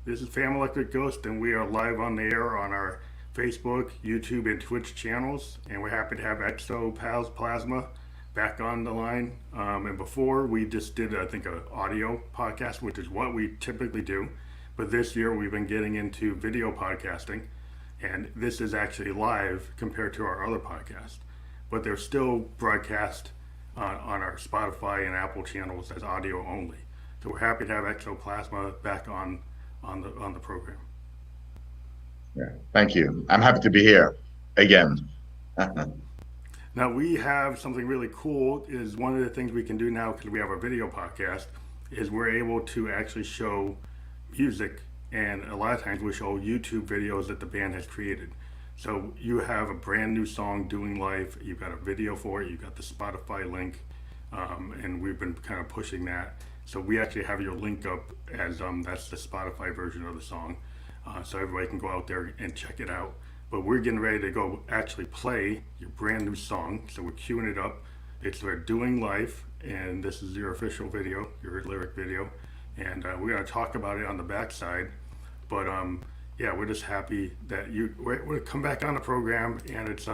This is Fam Electric Ghost, and we are live on the air on our Facebook, YouTube, and Twitch channels. And we're happy to have Xoplasma back on the line. And before, we just did, I think, an audio podcast, which is what we typically do. But this year, we've been getting into video podcasting. And this is actually live compared to our other podcast. But they're still broadcast on our Spotify and Apple channels as audio only. So we're happy to have Xoplasma back on the program. Yeah, thank you. I'm happy to be here again. Now we have something really cool. Is one of the things we can do now, because we have a video podcast, is we're able to actually show music, and a lot of times we show YouTube videos that the band has created. So you have a brand new song, Doing Life, you've got a video for it, you've got the Spotify link, and we've been kind of pushing that. So we actually have your link up as that's the Spotify version of the song. So everybody can go out there and check it out. But we're getting ready to go actually play your brand new song. So we're queuing it up. It's Doing Life, and this is your official video, your lyric video. And we're gonna talk about it on the backside. But yeah, we're just happy that we're come back on the program, and it's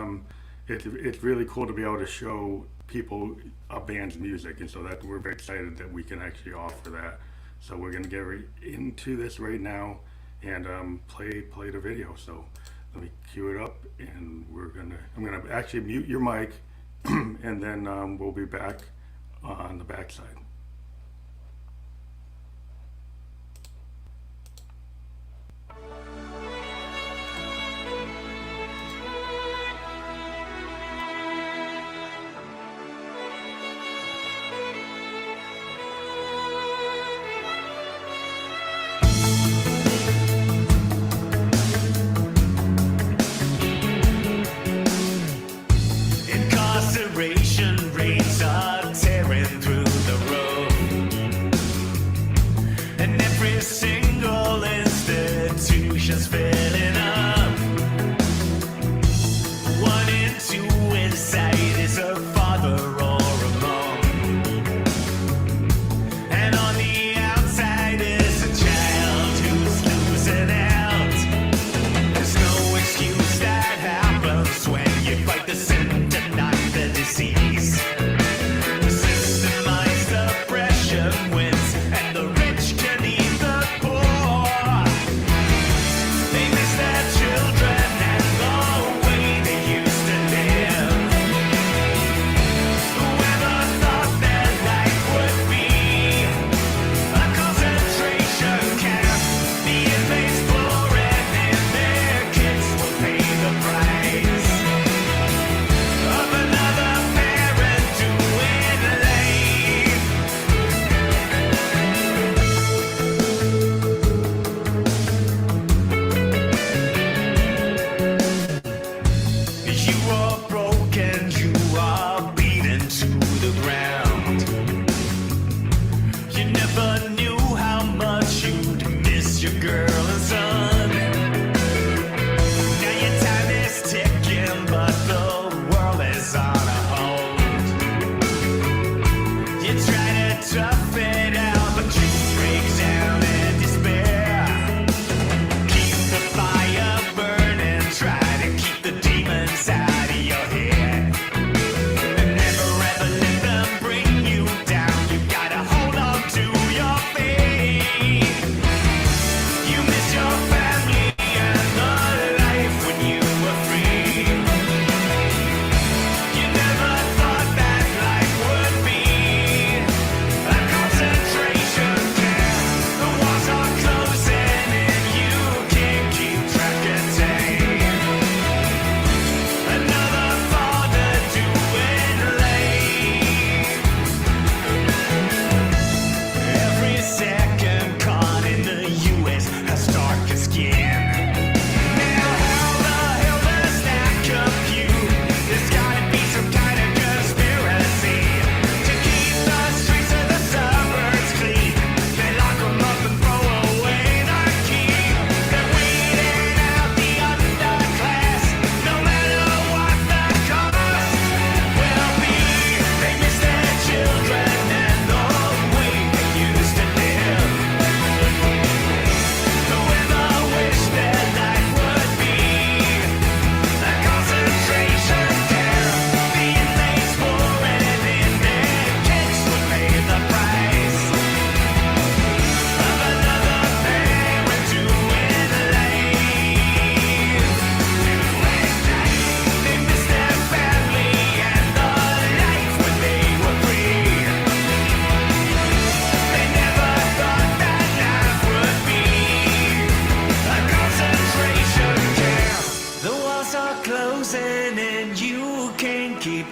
really cool to be able to show people a band's music, and so that we're very excited that we can actually offer that. So we're gonna get into this right now and play the video. So let me cue it up, and I'm gonna actually mute your mic, and then we'll be back on the backside. Incarceration rates are tearing through the road, and every single institution's filling up. 1 in 2 inside is a father or a mom, and on the outside is a child who's losing out. There's no excuse that happens when you fight the symptom, not the disease. The systemized oppression wins, and the rich can eat the poor. They miss that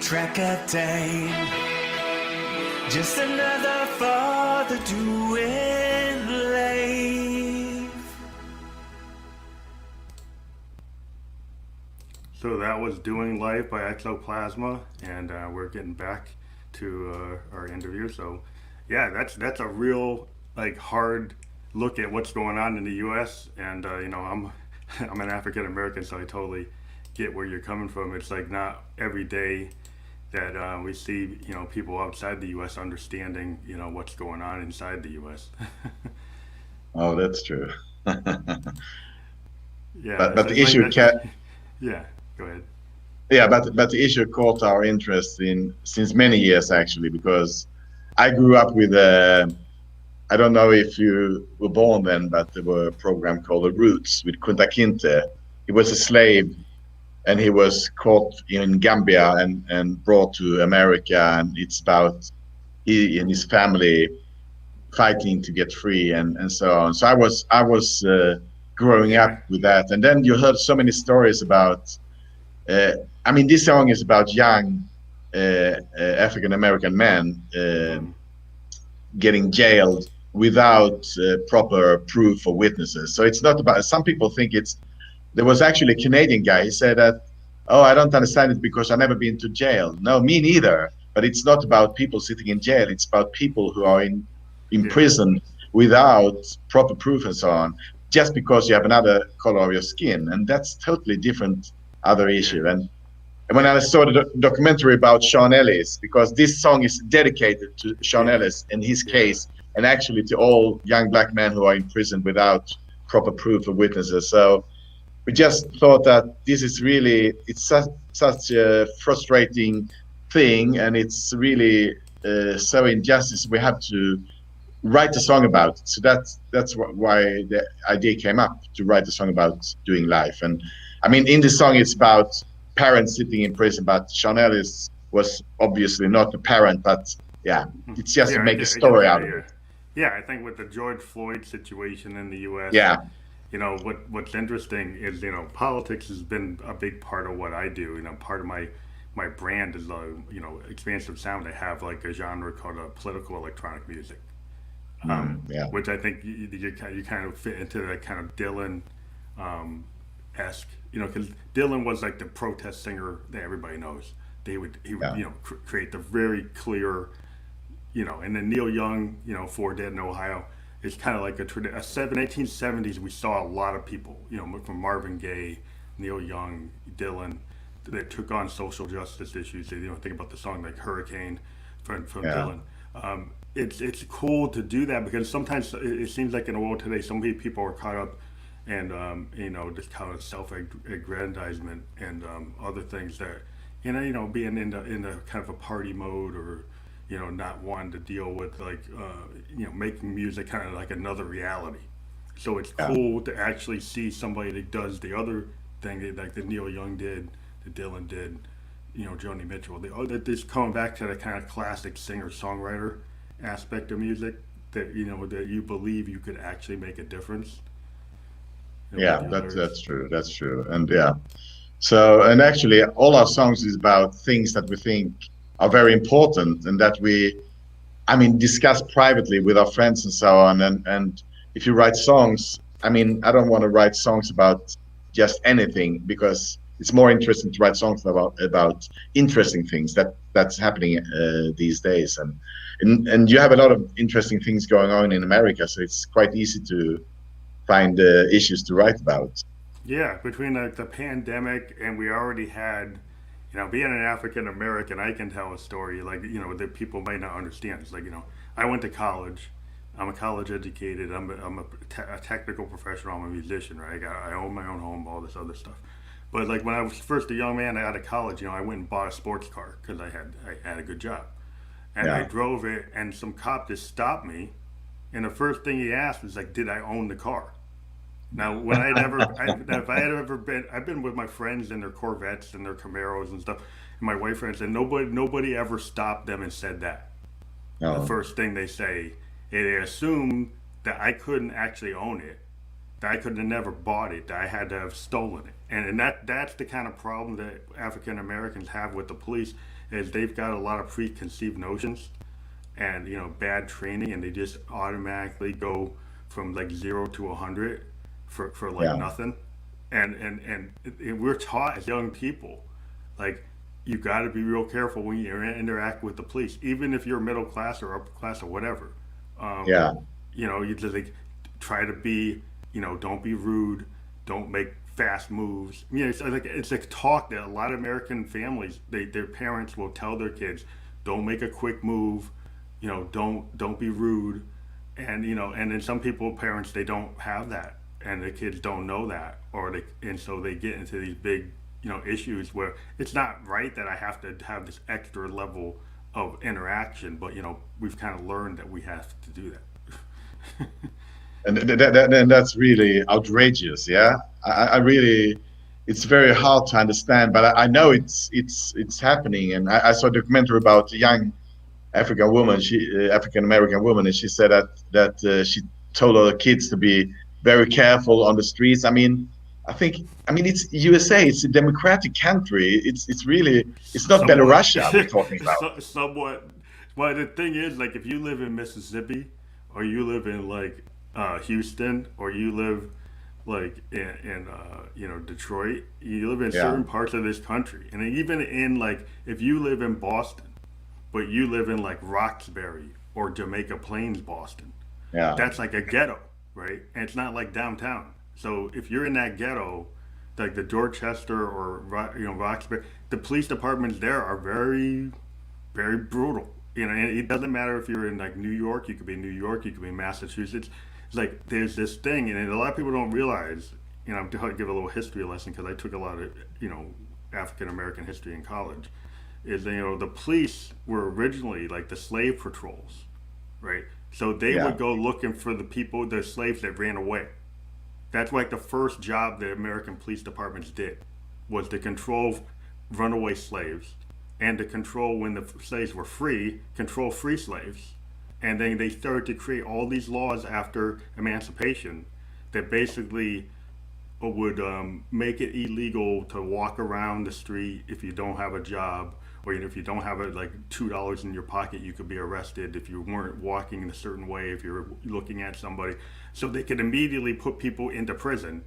track of time. Just another father doing life. So that was Doing Life by Xoplasma, and we're getting back to our interview. So yeah, that's a real like hard look at what's going on in the U.S. And you know, I'm an African American, so I totally get where you're coming from. It's like not every day that we see, you know, people outside the U.S. understanding, you know, what's going on inside the U.S. Oh, that's true. Yeah, but the issue yeah, go ahead. Yeah, but the issue caught our interest in since many years actually, because I grew up with I don't know if you were born then, but there were a program called The Roots with Kunta Kinte. He was a slave, and he was caught in Gambia and brought to America, and it's about he and his family fighting to get free and so on. So I was growing up with that, and then you heard so many stories about. I mean, this song is about young African American men getting jailed without proper proof or witnesses. So it's not about. Some people think it's. There was actually a Canadian guy. He said that, "Oh, I don't understand it because I've never been to jail." No, me neither. But it's not about people sitting in jail. It's about people who are in prison without proper proof and so on, just because you have another color of your skin, and that's totally different other issue. And when I saw the documentary about Sean Ellis, because this song is dedicated to Sean Ellis and his case, and actually to all young black men who are in prison without proper proof of witnesses. So we just thought that this is really, it's such a frustrating thing, and it's really so injustice. We have to write a song about it. So that's why the idea came up, to write a song about doing life. And I mean, in the song, it's about parents sitting in prison, but Sean Ellis was obviously not a parent, but yeah, it's just to make a story out of it. Yeah, I think with the George Floyd situation in the U.S., you know, what's interesting is, you know, politics has been a big part of what I do. You know, part of my brand is, you know, Expansive Sound. I have like a genre called political electronic music, which I think you kind of fit into that kind of Dylan esque, you know, because Dylan was like the protest singer that everybody knows. He would you know, create the very clear, you know, and then Neil Young, you know, For Dead in Ohio. It's kind of like a 1870s. We saw a lot of people, you know, from Marvin Gaye, Neil Young, Dylan, that took on social justice issues. You know, think about the song like Hurricane from Dylan. It's cool to do that, because sometimes it seems like in the world today, so many people are caught up and you know, this kind of self-aggrandizement and other things that, you know, being in the kind of a party mode, or, you know, not wanting to deal with like you know, making music kind of like another reality. So it's cool to actually see somebody that does the other thing, like the Neil Young did, the Dylan did, you know, Joni Mitchell. Just coming back to the kind of classic singer-songwriter aspect of music, that, you know, that you believe you could actually make a difference. That's true. And so, and actually all our songs is about things that we think are very important, and that we, I mean, discuss privately with our friends and so on. And if you write songs, I mean, I don't want to write songs about just anything, because it's more interesting to write songs about interesting things that's happening these days. And you have a lot of interesting things going on in America, so it's quite easy to find issues to write about. Yeah, between the pandemic, and we already had, you know, being an African American, I can tell a story like, you know, that people might not understand. It's like, you know, I went to college. I'm a college educated. I'm a technical professional. I'm a musician, right? I own my own home, all this other stuff. But like when I was first a young man out of college, you know, I went and bought a sports car because I had a good job, and I drove it, and some cop just stopped me, and the first thing he asked was like, "Did I own the car?" Now, when if I had ever been, I've been with my friends in their Corvettes and their Camaros and stuff, and my wife friends, and nobody ever stopped them and said that. The first thing they say, they assumed that I couldn't actually own it, that I could have never bought it, that I had to have stolen it, and that's the kind of problem that African Americans have with the police, is they've got a lot of preconceived notions and bad training, and they just automatically go from like 0 to 100 for like Yeah. nothing. And we're taught as young people, like, you got to be real careful when you interact with the police, even if you're middle class or upper class or whatever. Um, Yeah. you just like try to be, don't be rude, don't make fast moves. It's like talk that a lot of American families, their parents will tell their kids, don't make a quick move, don't be rude, and then some people, parents, they don't have that, and the kids don't know that, and so they get into these big, issues where it's not right that I have to have this extra level of interaction, but we've kind of learned that we have to do that. And that's really outrageous. Yeah, I really, it's very hard to understand, but I know it's happening. And I saw a documentary about a young African woman, African American woman, and she said that she told her kids to be very careful on the streets. I mean, it's USA. It's a democratic country. It's really, it's not Somewhat. Belarusia we're talking about. Somewhat. Well, the thing is, like, if you live in Mississippi, or you live in like Houston, or you live like in Detroit, you live in Yeah, certain parts of this country, and even in, like, if you live in Boston, but you live in like Roxbury or Jamaica Plains, Boston, yeah, that's like a ghetto, right? And it's not like downtown. So if you're in that ghetto, like the Dorchester or Roxbury, the police departments there are very, very brutal. And it doesn't matter if you're in like New York. You could be in New York. You could be in Massachusetts. It's like there's this thing, and a lot of people don't realize. I'm to give a little history lesson because I took a lot of African American history in college. Is the police were originally like the slave patrols, right? So they yeah, would go looking for the slaves that ran away. That's like the first job that American police departments did, was to control runaway slaves, and to control, when the slaves were free, control free slaves. And then they started to create all these laws after emancipation that basically would make it illegal to walk around the street if you don't have a job, or if you don't have like $2 in your pocket, you could be arrested if you weren't walking in a certain way, if you're looking at somebody. So they could immediately put people into prison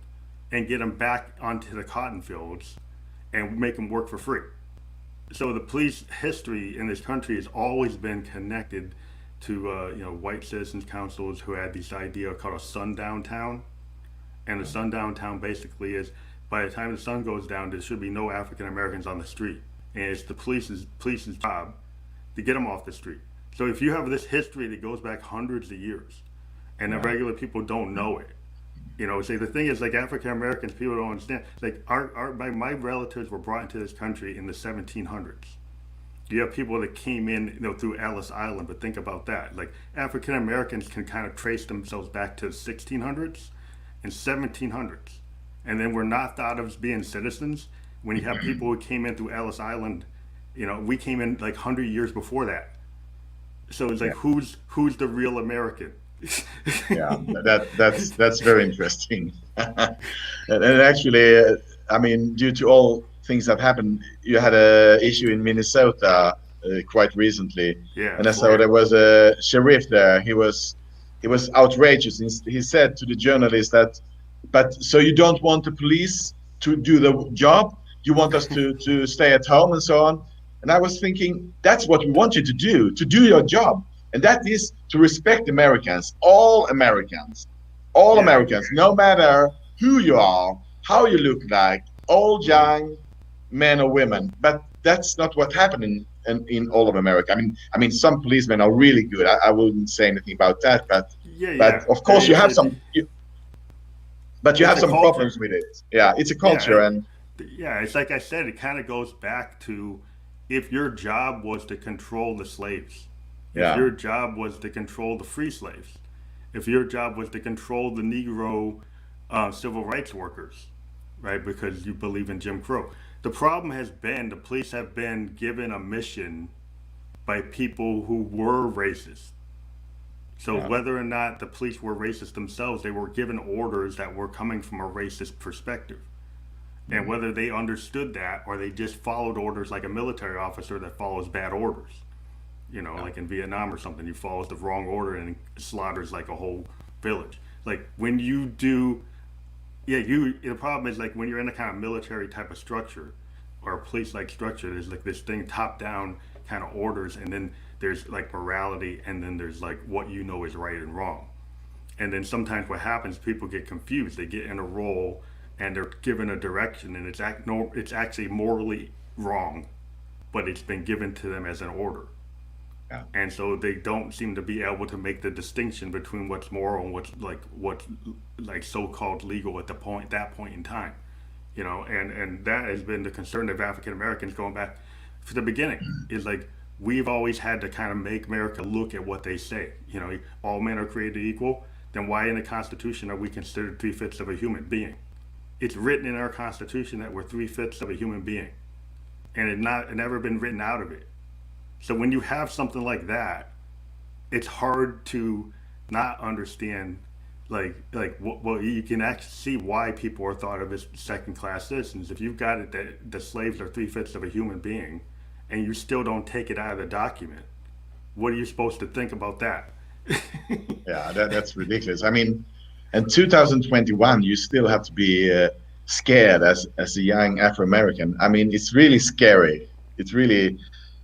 and get them back onto the cotton fields and make them work for free. So the police history in this country has always been connected to white citizens councils who had this idea called a sundown town. And the sundown town basically is, by the time the sun goes down, there should be no African Americans on the street, and it's the police's job to get them off the street. So if you have this history that goes back hundreds of years, and the yeah, regular people don't know it, say the thing is, like, African Americans, people don't understand. Like, my relatives were brought into this country in the 1700s. You have people that came in, through Ellis Island, but think about that. Like, African Americans can kind of trace themselves back to the 1600s and 1700s, and then we're not thought of as being citizens. When you have people who came in through Ellis Island, we came in like 100 years before that. So it's like, yeah. who's the real American? Yeah, that's very interesting. And actually, I mean, due to all things that happened, you had a issue in Minnesota quite recently, Yeah, and I saw Florida. there was a sheriff there. He was outrageous. He said to the journalist that, but so you don't want the police to do the job? You want us to stay at home and so on? And I was thinking, that's what we want you to do your job. And that is to respect Americans, all Yeah, Americans, no matter who you are, how you look like, old, young, men or women. But that's not what happened in all of America. I mean, some policemen are really good. I wouldn't say anything about that, but yeah, but yeah. of course you have but you It's have a some culture. problems with it. Yeah, it's a Yeah, culture, and yeah. It's like I said. It kind of goes back to, if your job was to control the slaves, if yeah, your job was to control the free slaves, if your job was to control the Negro civil rights workers, right? Because you believe in Jim Crow. The problem has been the police have been given a mission by people who were racist. So yeah, whether or not the police were racist themselves, they were given orders that were coming from a racist perspective. And whether they understood that or they just followed orders like a military officer that follows bad orders. You know, like in Vietnam or something, you follows the wrong order and slaughters like a whole village. Like when you do, yeah, the problem is like when you're in a kind of military type of structure or a police like structure, there's like this thing top down kind of orders, and then there's like morality, and then there's like what you know is right and wrong. And then sometimes what happens, people get confused. They get in a role and they're given a direction, and it's actually morally wrong, but it's been given to them as an order. Yeah. And so they don't seem to be able to make the distinction between what's moral and what's like so-called legal at that point in time. You know, and that has been the concern of African Americans going back to the beginning. Is like we've always had to kind of make America look at what they say. You know, all men are created equal. Then why in the Constitution are we considered 3/5 of a human being? It's written in our Constitution that we're 3/5 of a human being, and it never been written out of it. So when you have something like that, it's hard to not understand. Well, you can actually see why people are thought of as second-class citizens. If you've got it that the slaves are 3/5 of a human being, and you still don't take it out of the document, what are you supposed to think about that? Yeah, that's ridiculous. I mean, in 2021, you still have to be scared as a young Afro-American. I mean, it's really scary. It's really,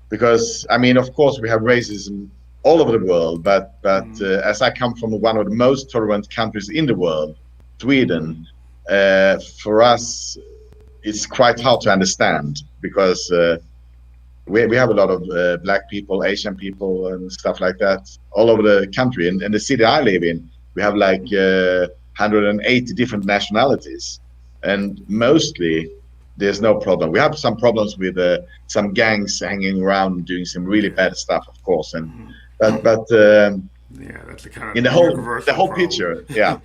because, I mean, of course, we have racism all over the world, but as I come from one of the most tolerant countries in the world, Sweden, for us, it's quite hard to understand because we have a lot of black people, Asian people, and stuff like that all over the country. And the city I live in, we have like 180 different nationalities, and mostly there's no problem. We have some problems with some gangs hanging around doing some really bad stuff, of course, and but yeah, that's the kind of in the whole picture, yeah.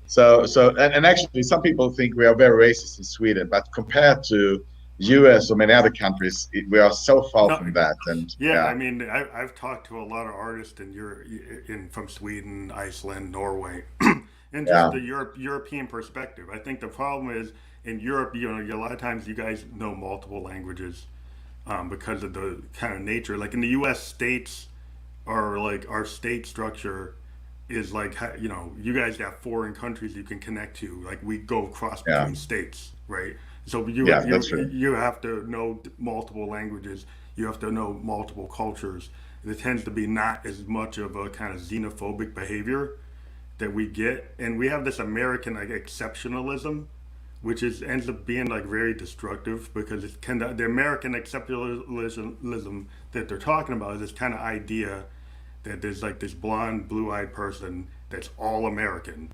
So and actually, some people think we are very racist in Sweden, but compared to US or many other countries, we are so far from that. And yeah, I mean, I've talked to a lot of artists from Sweden, Iceland, Norway, and just the European perspective. I think the problem is in Europe, you know, a lot of times you guys know multiple languages because of the kind of nature. Like in the US, states are like our state structure is like, you know, you guys got foreign countries you can connect to. Like we go across between states, right? So you have to know multiple languages. You have to know multiple cultures. There tends to be not as much of a kind of xenophobic behavior that we get, and we have this American like exceptionalism, which ends up being like very destructive because it's kind of the American exceptionalism that they're talking about is this kind of idea that there's like this blonde, blue-eyed person that's all American,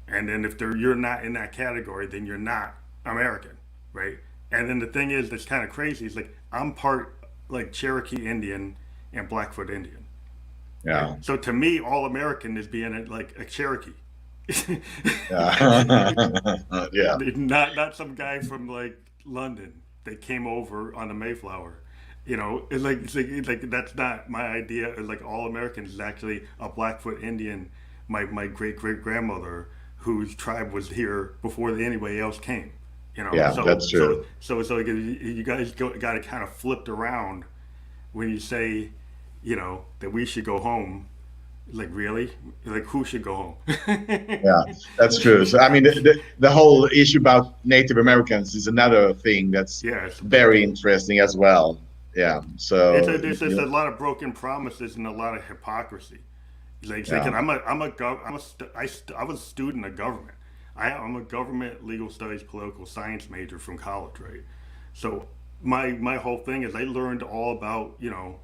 and then if you're not in that category, then you're not American, right? And then the thing is that's kind of crazy is like I'm part like Cherokee Indian and Blackfoot Indian. Yeah. Right? So to me, all American is being like a Cherokee. Yeah. Not some guy from like London that came over on the Mayflower. You know, it's like that's not my idea. It's like all Americans is actually a Blackfoot Indian. My great grandmother, whose tribe was here before anybody else came. You know, yeah, that's true. So like you guys got it kind of flipped around when you say, you know, that we should go home. Like really? Like who should go home? Yeah, that's true. So I mean, the whole issue about Native Americans is another thing that's very interesting as well. Yeah. So there's a lot of broken promises and a lot of hypocrisy. Like I was a student of government. I'm a government legal studies political science major from college, right? So my whole thing is I learned all about, you know,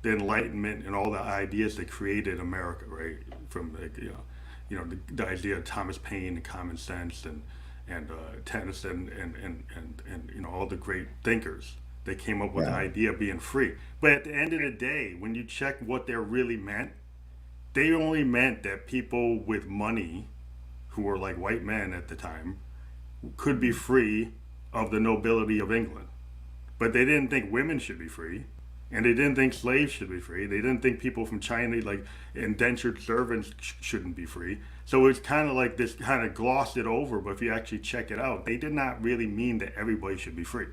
the Enlightenment and all the ideas that created America, right? From like, you know the idea of Thomas Paine and common sense and Tennyson and you know all the great thinkers that came up with the idea of being free. But at the end of the day, when you check what they really meant, they only meant that people with money, who were like white men at the time, could be free of the nobility of England. But they didn't think women should be free. And they didn't think slaves should be free. They didn't think people from China, like indentured servants, shouldn't be free. So it's kind of like this kind of glossed it over. But if you actually check it out, they did not really mean that everybody should be free.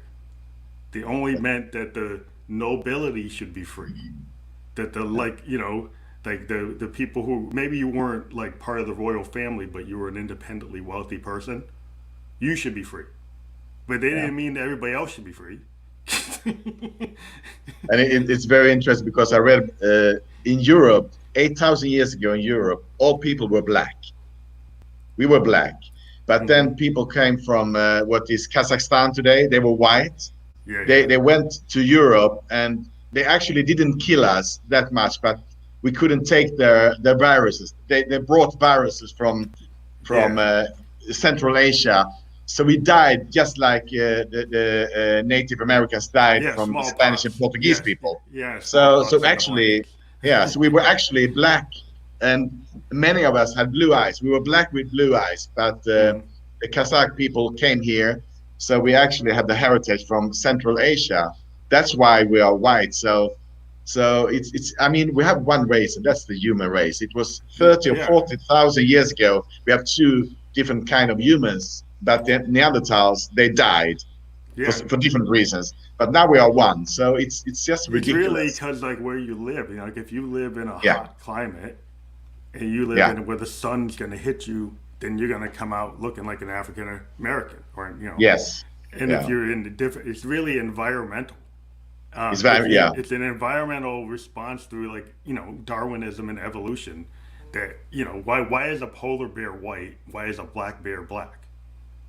They only meant that the nobility should be free. That the like like the people who maybe you weren't like part of the royal family, but you were an independently wealthy person, you should be free. But they didn't mean that everybody else should be free. And it's very interesting because I read in Europe 8,000 years ago in Europe, all people were black. We were black, but then people came from what is Kazakhstan today. They were white. They went to Europe and they actually didn't kill us that much, but we couldn't take their viruses. They brought viruses from Central Asia. So we died just like the Native Americans died from the Spanish and Portuguese people. So actually, so we were actually black, and many of us had blue eyes. We were black with blue eyes, but the Kazakh people came here, so we actually have the heritage from Central Asia. That's why we are white. So it's I mean, we have one race, and that's the human race. It was 30 or 40,000 years ago. We have two different kind of humans. But the Neanderthals, they died for different reasons. But now we are one, so it's just ridiculous. It's really because like where you live, like if you live in a hot climate and you live in where the sun's going to hit you, then you're going to come out looking like an African American, or Yes. And if you're in the different, it's really environmental. It's very It's an environmental response through like Darwinism and evolution. That why is a polar bear white? Why is a black bear black?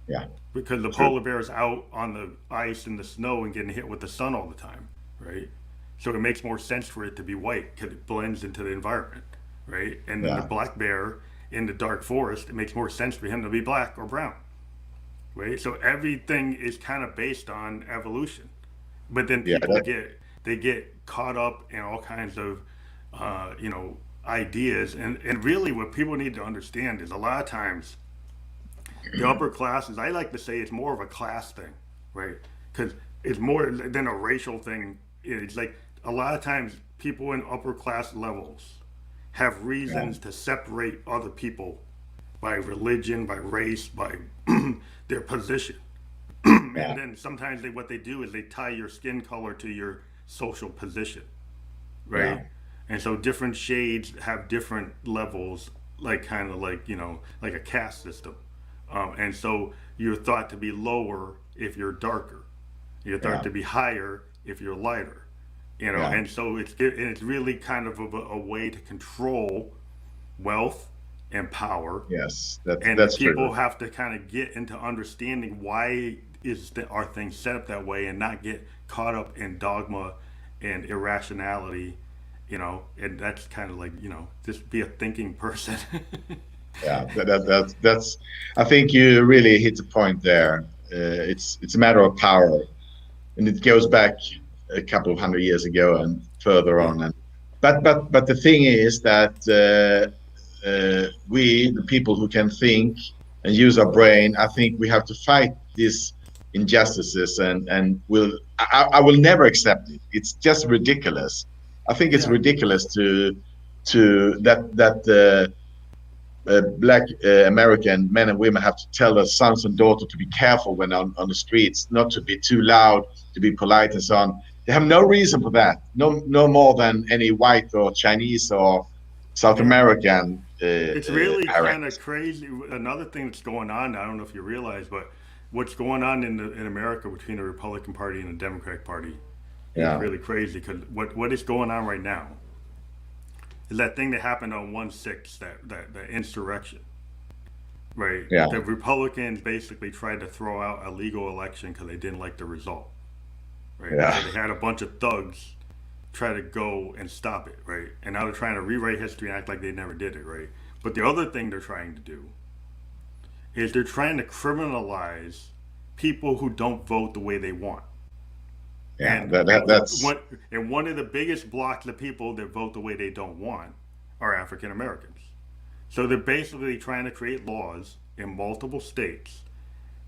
Yeah. Because the polar bear is out on the ice and the snow and getting hit with the sun all the time, right? So it makes more sense for it to be white because it blends into the environment, right? And then the black bear in the dark forest, it makes more sense for him to be black or brown, right? So everything is kind of based on evolution, but then people get caught up in all kinds of ideas, and really what people need to understand is a lot of times the upper classes, I like to say it's more of a class thing, right? Because it's more than a racial thing. It's like a lot of times people in upper class levels have reasons to separate other people by religion, by race, by their position. And then sometimes what they do is they tie your skin color to your social position, right? And so different shades have different levels, like kind of like like a caste system. And so you're thought to be lower if you're darker. You're thought to be higher if you're lighter. And so it's really kind of a way to control wealth and power. Yes, and that's people true. have to kind of get into understanding why are things set up that way, and not get caught up in dogma and irrationality. And that's kind of like just be a thinking person. That's I think you really hit the point there. It's a matter of power, and it goes back a couple of hundred years ago and further on. And but the thing is that we, the people who can think and use our brain, I think we have to fight these injustices, and I will never accept it. It's just ridiculous. I think it's ridiculous to that black American men and women have to tell their sons and daughters to be careful when on the streets, not to be too loud, to be polite and so on. They have no reason for that. No more than any white or Chinese or South American. It's really kind of crazy. Another thing that's going on, I don't know if you realize, but what's going on in America between the Republican Party and the Democratic Party is really crazy. Because what is going on right now is that thing that happened on 1/6, that insurrection, right? The Republicans basically tried to throw out a legal election because they didn't like the result, right? So they had a bunch of thugs try to go and stop it, right? And now they're trying to rewrite history and act like they never did it, right? But the other thing they're trying to do is they're trying to criminalize people who don't vote the way they want. And that's one of the biggest blocks of people that vote the way they don't want are African Americans. So they're basically trying to create laws in multiple states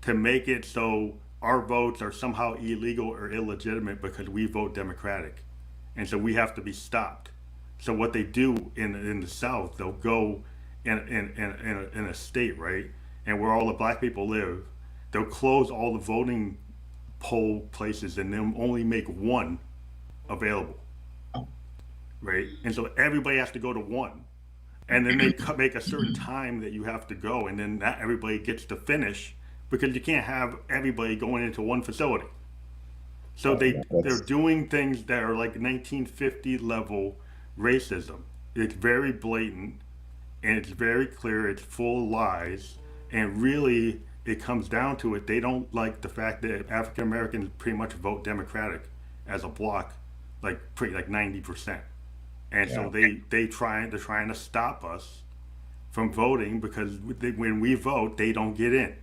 to make it so our votes are somehow illegal or illegitimate because we vote Democratic and so we have to be stopped. So what they do in the South, they'll go in a state, right, and where all the black people live, they'll close all the voting poll places and then only make one available, right? And so everybody has to go to one, and then they make a certain time that you have to go, and then not everybody gets to finish because you can't have everybody going into one facility. So they're doing things that are like 1950 level racism. It's very blatant, and it's very clear. It's full of lies, and really, it comes down to it. They don't like the fact that African Americans pretty much vote Democratic as a bloc, like 90%, and so they're trying to stop us from voting because when we vote, they don't get in.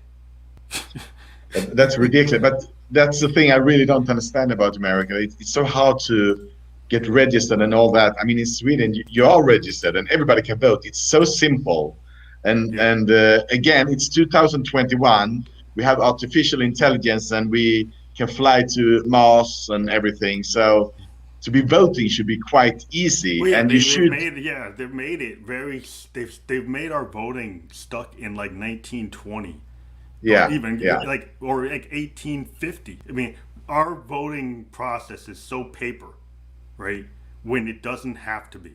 That's ridiculous. But that's the thing I really don't understand about America. It's so hard to get registered and all that. I mean, in Sweden, you are registered and everybody can vote. It's so simple. And again, it's 2021. We have artificial intelligence and we can fly to Mars and everything. So to be voting should be quite easy. Well, yeah, and they've made it very. They've made our voting stuck in like 1920. Yeah, or like 1850. I mean, our voting process is so paper, right? When it doesn't have to be.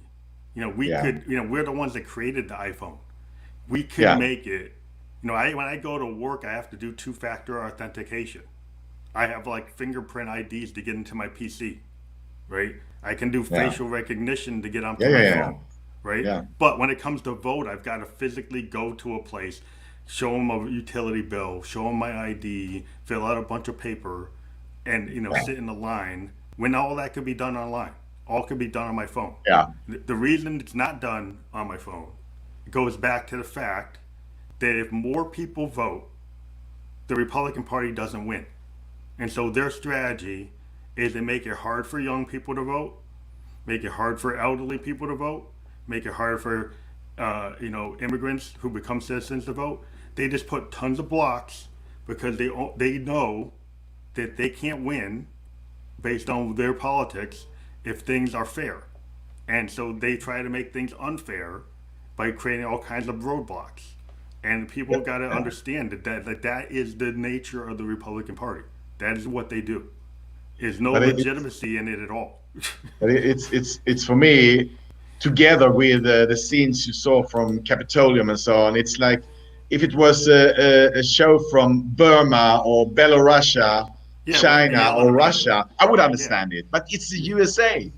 You know, we're the ones that created the iPhone. We could make it. You know, when I go to work, I have to do 2-factor authentication. I have like fingerprint IDs to get into my PC, right? I can do facial recognition to get onto my phone, right? Yeah. But when it comes to vote, I've got to physically go to a place, show them a utility bill, show them my ID, fill out a bunch of paper, and sit in the line. When all that could be done online, all could be done on my phone. Yeah. The reason it's not done on my phone goes back to the fact that if more people vote, the Republican Party doesn't win. And so their strategy is to make it hard for young people to vote, make it hard for elderly people to vote, make it hard for immigrants who become citizens to vote. They just put tons of blocks because they know that they can't win based on their politics if things are fair. And so they try to make things unfair by creating all kinds of roadblocks. And people got to understand that is the nature of the Republican Party. That is what they do. There's no legitimacy in it at all. But it's for me, together with the scenes you saw from Capitolium and so on, it's like if it was a show from Burma or Belarus, China or Russia, I would understand it. But it's the USA.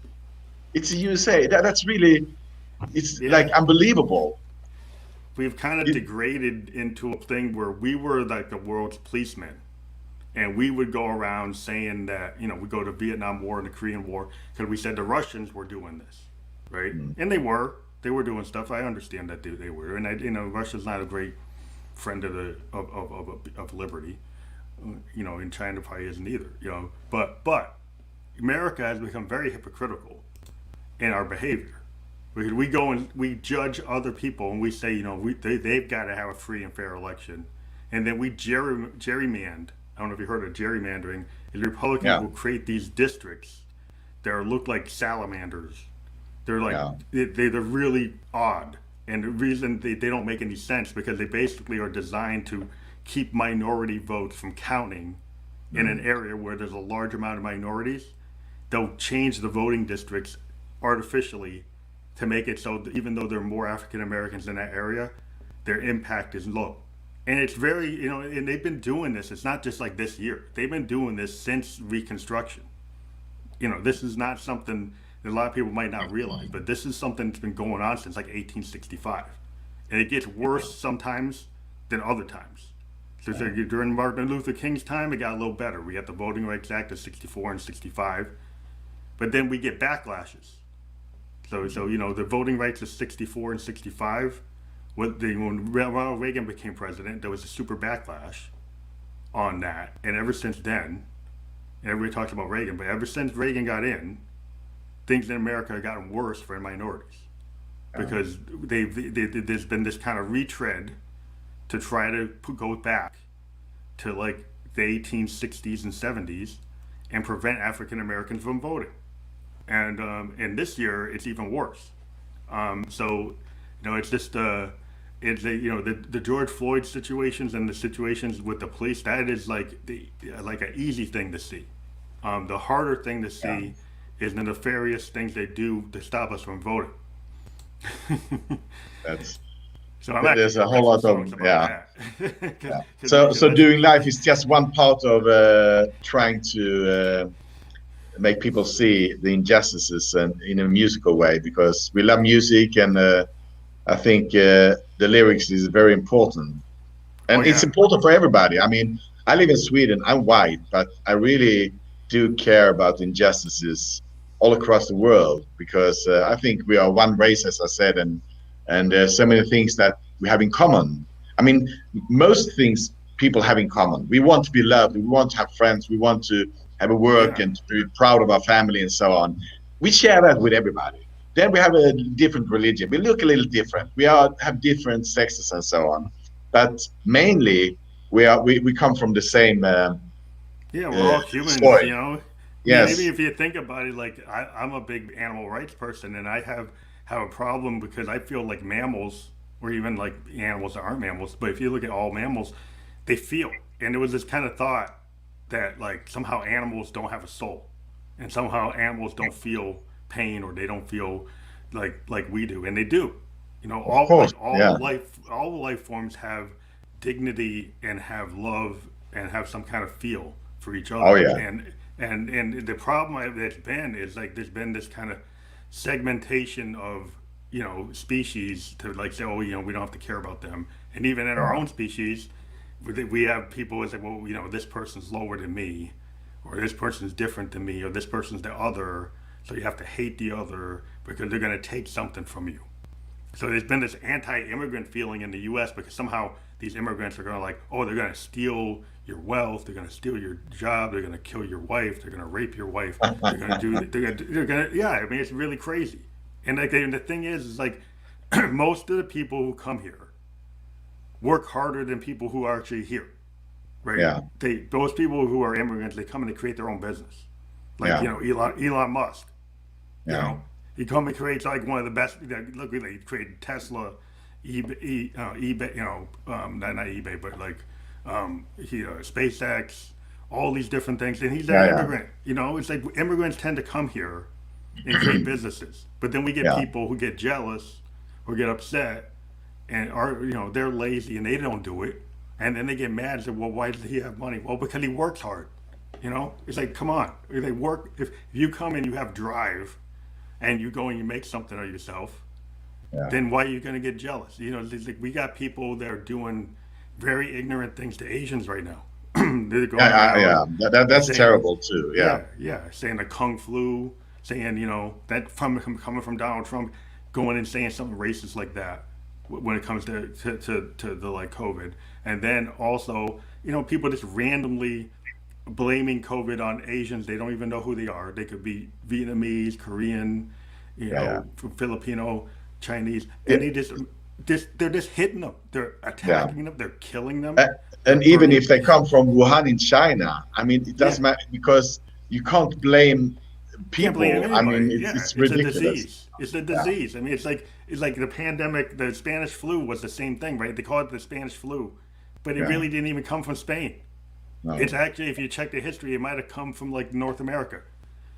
It's the USA. That's really, like unbelievable. We've kind of degraded into a thing where we were like the world's policemen. And we would go around saying that, we go to Vietnam War and the Korean War because we said the Russians were doing this, right? Mm. And they were doing stuff. I understand that they were. And Russia's not a great friend of liberty, and China probably isn't either, But America has become very hypocritical in our behavior. Because we go and we judge other people and we say, they've got to have a free and fair election. And then we gerrymander. I don't know if you heard of gerrymandering. The Republicans will create these districts that look like salamanders. They're like, they're really odd. And the reason they don't make any sense because they basically are designed to keep minority votes from counting in an area where there's a large amount of minorities. They'll change the voting districts artificially to make it so that even though there are more African Americans in that area, their impact is low. And it's very, and they've been doing this. It's not just like this year. They've been doing this since Reconstruction. This is not something that a lot of people might not realize, but this is something that's been going on since like 1865. And it gets worse sometimes than other times. So during Martin Luther King's time, it got a little better. We had the Voting Rights Act of 64 and 65. But then we get backlashes. So the voting rights of 64 and 65, when Ronald Reagan became president, there was a super backlash on that. And ever since then, everybody talks about Reagan, but ever since Reagan got in, things in America have gotten worse for minorities. Because there's been this kind of retread to try to go back to like the 1860s and 70s and prevent African Americans from voting. and this year it's even worse. So, it's just it's the George Floyd situations and the situations with the police. That is like an easy thing to see. The harder thing to see is the nefarious things they do to stop us from voting. That's So I'm there's actually a whole lot songs of about yeah. that. So doing life is just one part of trying to make people see the injustices and in a musical way, because we love music, and I think the lyrics is very important, and it's important for everybody. I mean, I live in Sweden. I'm white, but I really do care about injustices all across the world, because I think we are one race, as I said, and there's so many things that we have in common. I mean, most things people have in common. We want to be loved. We want to have friends. We want to have a work and to be proud of our family and so on. We share that with everybody. Then we have a different religion. We look a little different. We have different sexes and so on. But mainly, we come from the same Yeah, we're all humans, soil. Yes. Maybe if you think about it, like I'm a big animal rights person, and I have a problem because I feel like mammals, or even like animals that aren't mammals, but if you look at all mammals, they feel. And there was this kind of thought that like somehow animals don't have a soul, and somehow animals don't feel pain, or they don't feel like we do, and they do. Of course. All life forms have dignity and have love and have some kind of feel for each other. Oh yeah. And the problem that's been is like there's been this kind of segmentation of species to like say, oh, we don't have to care about them. And even in our own species, we have people say, well, this person's lower than me, or this person's different than me, or this person's the other, so you have to hate the other because they're going to take something from you. So there's been this anti-immigrant feeling in the U.S. because somehow these immigrants are going to they're going to steal your wealth, they're going to steal your job, they're going to kill your wife, they're going to rape your wife, they're going to yeah. I mean, it's really crazy. And like the thing is like most of the people who come here work harder than people who are actually here, right? Yeah. Those people who are immigrants, they come and they create their own business, like Elon Musk. Yeah. He come and creates like one of the best. Look, he created Tesla, eBay, not eBay, but like SpaceX, all these different things. And he's an immigrant. It's like immigrants tend to come here and create businesses, but then we get people who get jealous or get upset and are they're lazy and they don't do it, and then they get mad and say, well, why does he have money? Well, because he works hard. It's like, come on, they work. If you come and you have drive, and you go and you make something of yourself, then why are you going to get jealous? It's like we got people that are doing very ignorant things to Asians right now. They're going that's saying, terrible too. Saying the Kung flu, saying that coming from Donald Trump, going and saying something racist like that when it comes to the like COVID, and then also people just randomly blaming COVID on Asians. They don't even know who they are. They could be Vietnamese, Korean, Filipino, Chinese, and they're just hitting them. They're attacking them. They're killing them. And even if they come from Wuhan in China, I mean, it doesn't matter, because you can't blame people. I mean, it's ridiculous. A disease. It's a disease. I mean, it's like the pandemic. The Spanish flu was the same thing, right? They called it the Spanish flu, but it really didn't even come from Spain. No. It's actually, if you check the history, it might have come from like North America.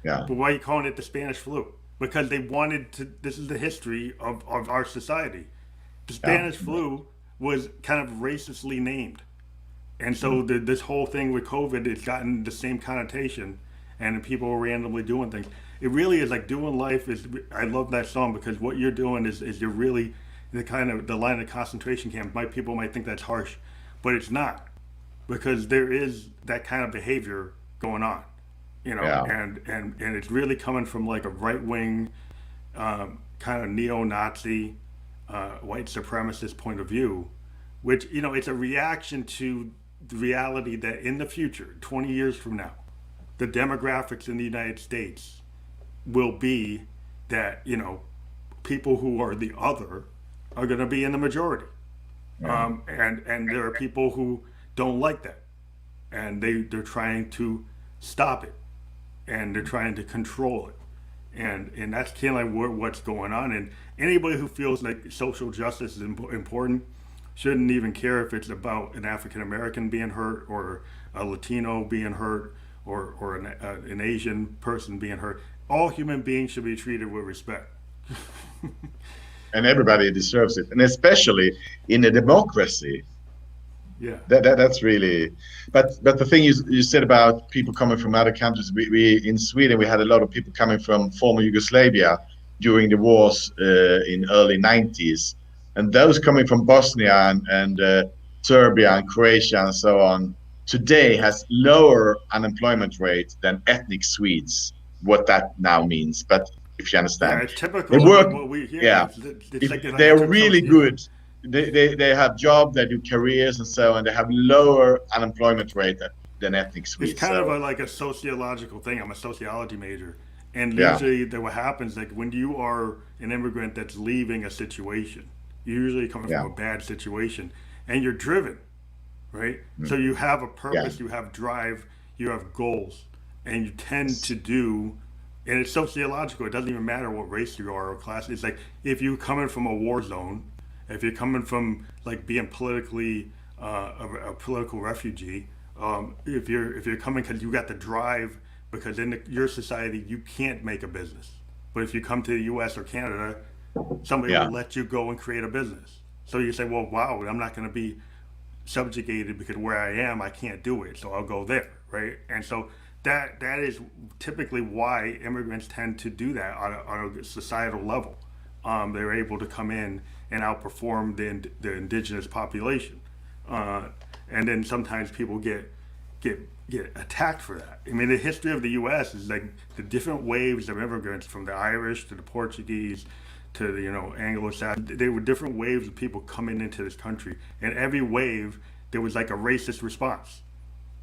Yeah. But why are you calling it the Spanish flu? Because they wanted to. This is the history of our society. The Spanish flu was kind of racistly named, and so this whole thing with COVID, it's gotten the same connotation, and people are randomly doing things. It really is like doing life is. I love that song because what you're doing is you're really the line of concentration camp. People might think that's harsh, but it's not. Because there is that kind of behavior going on, and it's really coming from like a right-wing kind of neo-Nazi white supremacist point of view, which it's a reaction to the reality that in the future, 20 years from now, the demographics in the United States will be that people who are the other are going to be in the majority, and there are people who don't like that, and they're trying to stop it, and they're trying to control it, and that's kind of like what's going on. And anybody who feels like social justice is important shouldn't even care if it's about an African American being hurt or a Latino being hurt or an Asian person being hurt. All human beings should be treated with respect. And everybody deserves it, and especially in a democracy. Yeah. That's really, but the thing you said about people coming from other countries, we in Sweden we had a lot of people coming from former Yugoslavia during the wars in early 90s, and those coming from Bosnia and Serbia and Croatia and so on today has lower unemployment rate than ethnic Swedes. What that now means, but if you understand, yeah, it's typical. they work. Yeah, If they're really good. They have jobs, they do careers and so on. They have lower unemployment rate than ethnic Swedes. It's kind of like a sociological thing. I'm a sociology major, and usually what happens, like when you are an immigrant that's leaving a situation, you're usually coming from a bad situation, and you're driven, right? So you have a purpose, you have drive, you have goals, and you tend to do. And it's sociological. It doesn't even matter what race you are or class. It's like if you're coming from a war zone, if you're coming from like being politically a political refugee, if you're coming because you got the drive, because in your society you can't make a business, but if you come to the U.S. or Canada, somebody will let you go and create a business. So you say, well, wow, I'm not going to be subjugated because where I am, I can't do it, so I'll go there, right? And so that is typically why immigrants tend to do that on a societal level. They're able to come in and outperform the indigenous population, and then sometimes people get attacked for that. I mean, the history of the U.S. is like the different waves of immigrants, from the Irish to the Portuguese to the Anglo-Saxon. There were different waves of people coming into this country, and every wave there was like a racist response.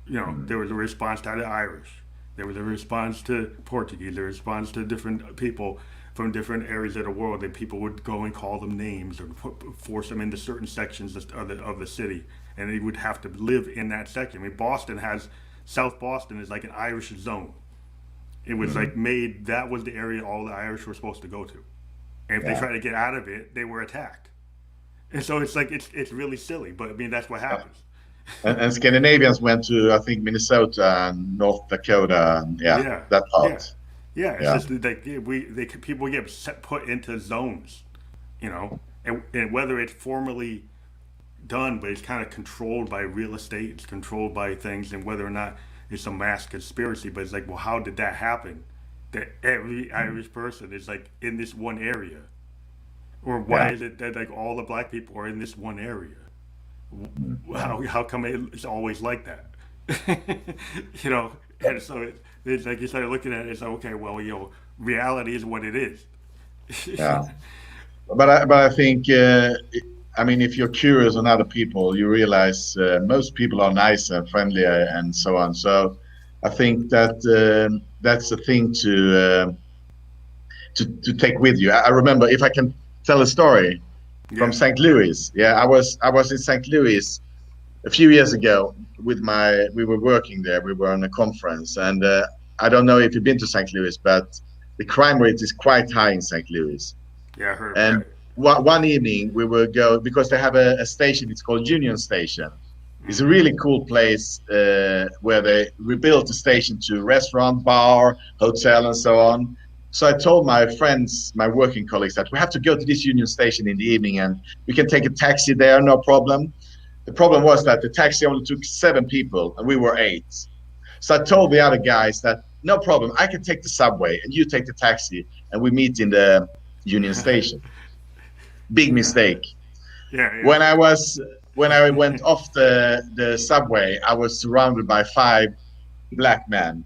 There was a response to the Irish. There was a response to Portuguese. There was a response to different people from different areas of the world. That people would go and call them names or force them into certain sections of the city, and they would have to live in that section. I mean, South Boston is like an Irish zone. It was like made. That was the area all the Irish were supposed to go to, and if they tried to get out of it, they were attacked. And so it's like it's really silly, but I mean that's what happens. And Scandinavians went to, I think, Minnesota and North Dakota, and that part. Yeah, it's just like people get put into zones, and whether it's formally done, but it's kind of controlled by real estate, it's controlled by things, and whether or not it's a mass conspiracy. But it's like, well, how did that happen? That every Irish person is like in this one area, or why is it that like all the black people are in this one area? How come it's always like that? And so it's like you started looking at it, it's like, okay, well, reality is what it is. But I think I mean, if you're curious on other people, you realize most people are nice and friendly and so on. So I think that that's a thing to take with you. I remember, if I can tell a story from St. Louis. I was in St. Louis a few years ago we were working there. We were on a conference, and I don't know if you've been to St. Louis, but the crime rate is quite high in St. Louis. Yeah, I heard. And one evening we will go, because they have a station, it's called Union Station. It's a really cool place where they rebuilt the station to restaurant, bar, hotel, and so on. So I told my friends, my working colleagues, that we have to go to this Union Station in the evening, and we can take a taxi there, no problem. The problem was that the taxi only took 7 people, and we were 8. So I told the other guys that, no problem, I can take the subway, and you take the taxi, and we meet in the Union Station. Big mistake. When I went off the subway, I was surrounded by 5 black men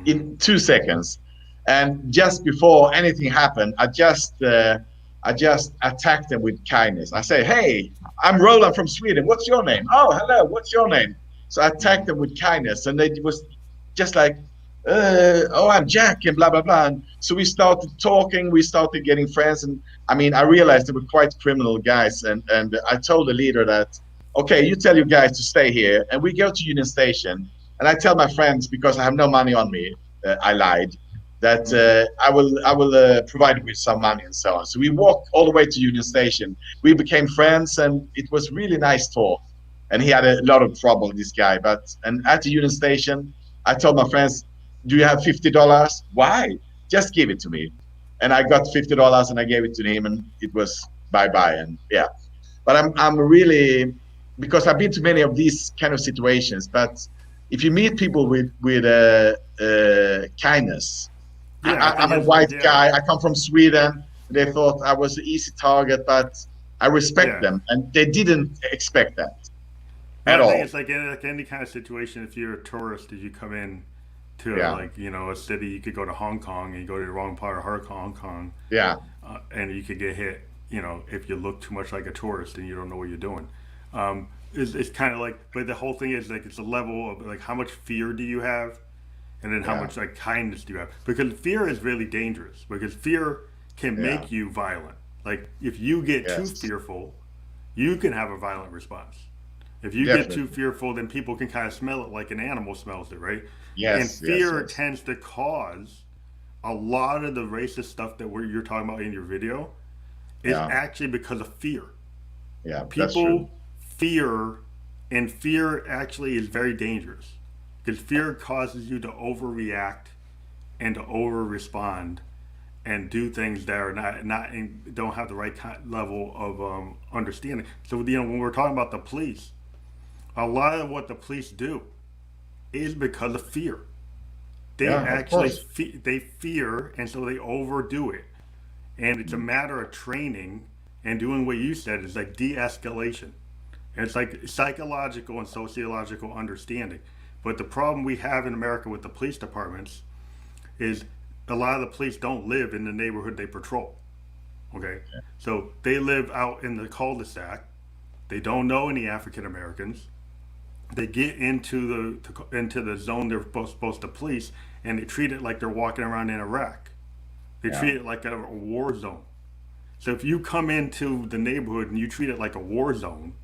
in 2 seconds. And just before anything happened, I just attacked them with kindness. I say, "Hey, I'm Roland from Sweden. What's your name?" "Oh, hello. What's your name?" So I attacked them with kindness, and they was just like, "Oh, I'm Jack," and blah blah blah. And so we started talking. We started getting friends, and I mean, I realized they were quite criminal guys. And I told the leader that, "Okay, you tell your guys to stay here, and we go to Union Station." And I tell my friends, because I have no money on me, I lied. that I will provide you with some money and so on. So we walked all the way to Union Station. We became friends, and it was really nice talk. And he had a lot of trouble, this guy. And at the Union Station, I told my friends, "Do you have $50? Why? Just give it to me." And I got $50 and I gave it to him, and it was bye bye. And yeah, but I'm really, because I've been to many of these kind of situations. But if you meet people with kindness, Yeah, I I'm think a it's white yeah. guy. I come from Sweden. They thought I was an easy target, but I respect Yeah. them, and they didn't expect that at Well, I think all. it's like any kind of situation. If you're a tourist, if you come in to Yeah, like a city, you could go to Hong Kong and you go to the wrong part of Hong Kong, yeah, and you could get hit. If you look too much like a tourist and you don't know what you're doing. It's kind of like, but the whole thing is like it's a level of like how much fear do you have, and then how yeah, much like kindness do you have? Because fear is really dangerous. Because fear can yeah. make you violent. Like if you get too Yes, fearful, you can have a violent response. If you get too definitely. fearful, then people can kind of smell it like an animal smells it, right? And Yes, yes, fear yes. tends to cause a lot of the racist stuff that you're talking about in your video is Yeah, actually because of fear. yeah. That's true. People fear, and fear actually is very dangerous because fear causes you to overreact and to over respond and do things that are not don't have the right level of understanding. So when we're talking about the police, a lot of what the police do is because of fear. They Yeah, of actually course. they fear, and so they overdo it. And it's a matter of training and doing what you said is like de-escalation. And it's like psychological and sociological understanding. But the problem we have in America with the police departments is a lot of the police don't live in the neighborhood they patrol. Okay, so they live out in the cul-de-sac. They don't know any African Americans. They get into the zone they're supposed to police, and they treat it like they're walking around in Iraq. They Yeah, treat it like a war zone. So if you come into the neighborhood and you treat it like a war zone,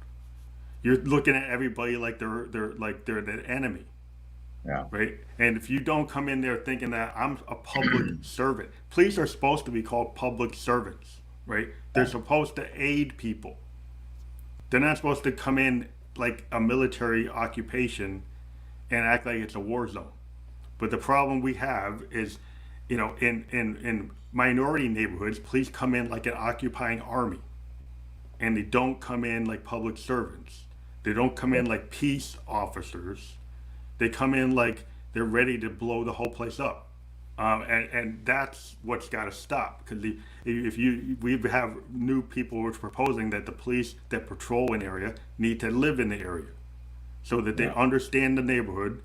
you're looking at everybody like they're the enemy, yeah, right? And if you don't come in there thinking that I'm a public servant, police are supposed to be called public servants, right? They're yeah, supposed to aid people. They're not supposed to come in like a military occupation and act like it's a war zone. But the problem we have is, in minority neighborhoods, police come in like an occupying army, and they don't come in like public servants. They don't come yeah, in like peace officers. They come in like they're ready to blow the whole place up. And that's what's got to stop because if you we have new people which are proposing that the police that patrol an area need to live in the area so that they yeah, understand the neighborhood,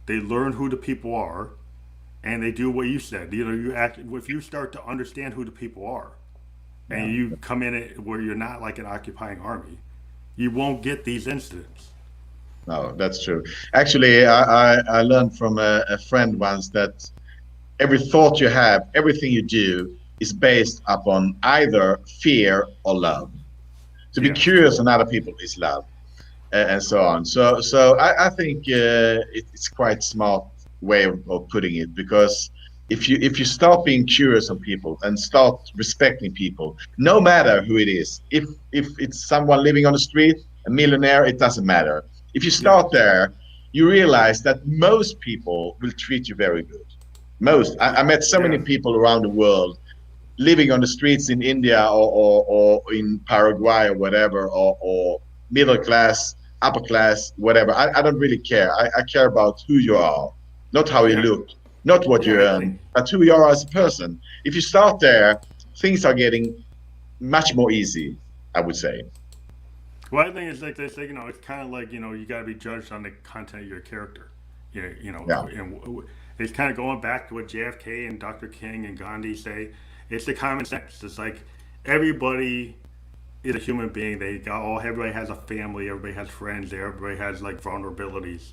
they learn who the people are, and they do what you said. You act if you start to understand who the people are, yeah. and you come in it where you're not like an occupying army, you won't get these incidents. No, that's true. Actually, I learned from a friend once that every thought you have, everything you do is based upon either fear or love. To be Yeah, it's curious true. on other people is love, and so on. So I think it's quite smart way of putting it, because if you start being curious on people and start respecting people, no matter who it is, if it's someone living on the street, a millionaire, it doesn't matter. If you Yeah, start there, you realize that most people will treat you very good. Most. I met so many yeah, people around the world living on the streets in India, or in Paraguay or whatever, or middle class, upper class, whatever. I don't really care. I care about who you are, not how you yeah, look, not what yeah. you I think. earn, but who you are as a person. If you start there, things are getting much more easy, I would say. Well, I think it's like this. It's kind of like you got to be judged on the content of your character. Yeah, And it's kind of going back to what JFK and Dr. King and Gandhi say. It's the common sense. It's like everybody is a human being. Everybody has a family. Everybody has friends. Everybody has like vulnerabilities,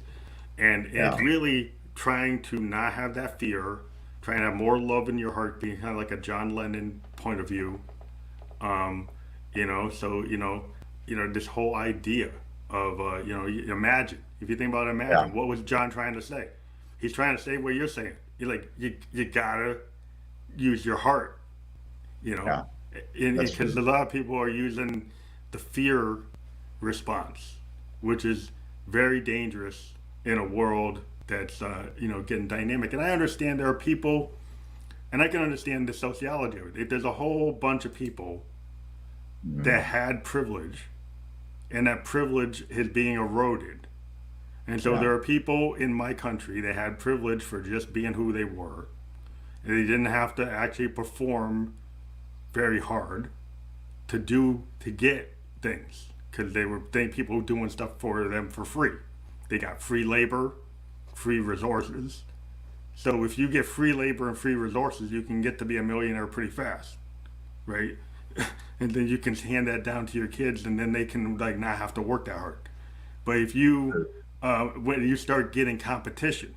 and yeah, it's really trying to not have that fear, trying to have more love in your heart, being kind of like a John Lennon point of view. Um, so this whole idea of imagine. If you think about yeah, imagine, what was John trying to say? He's trying to say what you're saying. you gotta use your heart, you know, Yeah, that's because true. a lot of people are using the fear response, which is very dangerous in a world that's getting dynamic. And I understand there are people, and I can understand the sociology of it. There's a whole bunch of people that Mm, had privilege, and that privilege is being eroded. And so yeah, there are people in my country that had privilege for just being who they were. And they didn't have to actually perform very hard to get things because people doing stuff for them for free. They got free labor, free resources. So if you get free labor and free resources, you can get to be a millionaire pretty fast, right? And then you can hand that down to your kids, and then they can like not have to work that hard. But if you when you start getting competition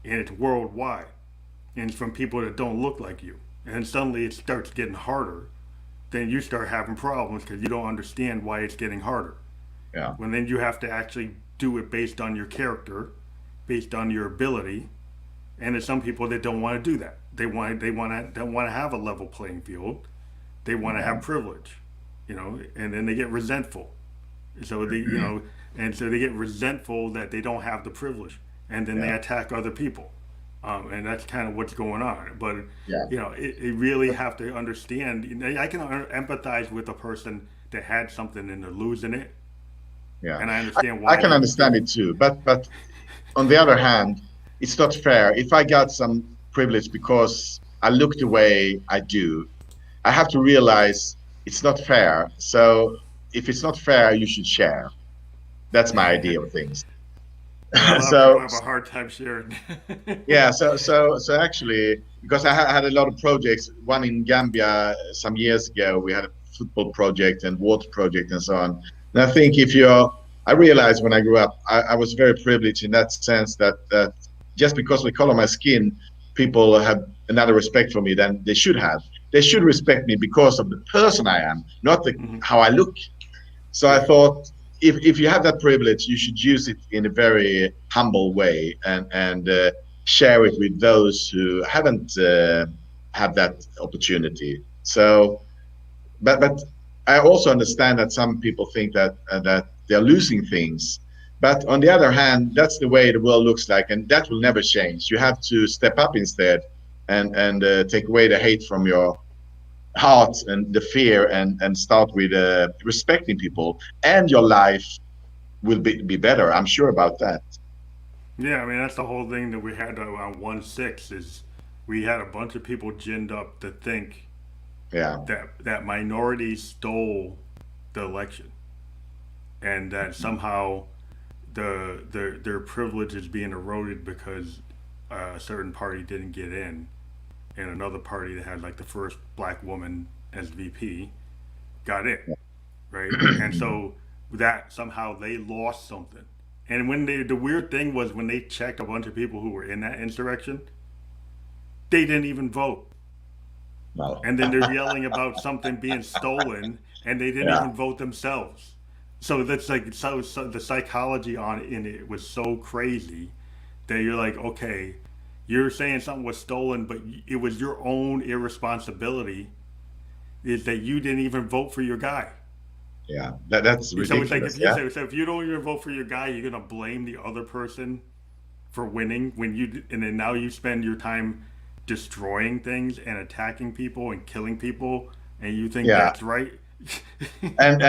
and it's worldwide and it's from people that don't look like you, and suddenly it starts getting harder, then you start having problems because you don't understand why it's getting harder. yeah, When then you have to actually do it based on your character, based on your ability, and there's some people that don't want to do that. Don't want to have a level playing field. They want to yeah. have privilege, and then they get resentful. So they get resentful that they don't have the privilege, and then they Yeah, attack other people, and that's kind of what's going on. But yeah. it really have to understand. I can empathize with a person that had something and they're losing it, Yeah, and I understand I why can they understand do. it too. But on the other hand, it's not fair. If I got some privilege because I look the way I do, I have to realize it's not fair. So if it's not fair, you should share. That's my idea of things. Yeah, a lot of people So have a hard time sharing. yeah, so actually, because I had a lot of projects. One in Gambia some years ago, we had a football project and water project and so on. And I think I realized when I grew up, I was very privileged in that sense that just because of the color of my skin, people have another respect for me than they should have. They should respect me because of the person I am, not Hmm. how I look. So I Yeah. thought, if you have that privilege, you should use it in a very humble way and share it with those who haven't had that opportunity. So, but I also understand that some people think that they're losing things. But on the other hand, that's the way the world looks like, and that will never change. You have to step up instead and take away the hate from your heart and the fear and start with respecting people, and your life will be better. I'm sure about that. Yeah, I mean that's the whole thing that we had around 1/6 is we had a bunch of people ginned up to think Yeah, that minorities stole the election and that somehow their privilege is being eroded because a certain party didn't get in and another party that had like the first black woman as VP got in, right? And so that somehow they lost something. And the weird thing was when they checked a bunch of people who were in that insurrection, they didn't even vote. no, And then they're yelling about something being stolen, and they didn't yeah, even vote themselves. So that's like so the psychology on it in it was so crazy that you're like, okay, you're saying something was stolen, but it was your own irresponsibility. Is that you didn't even vote for your guy? yeah. That's So it's like ridiculous. Yeah, if you don't even vote for your guy, you're gonna blame the other person for winning and then now you spend your time destroying things and attacking people and killing people, and you think yeah. that's right. And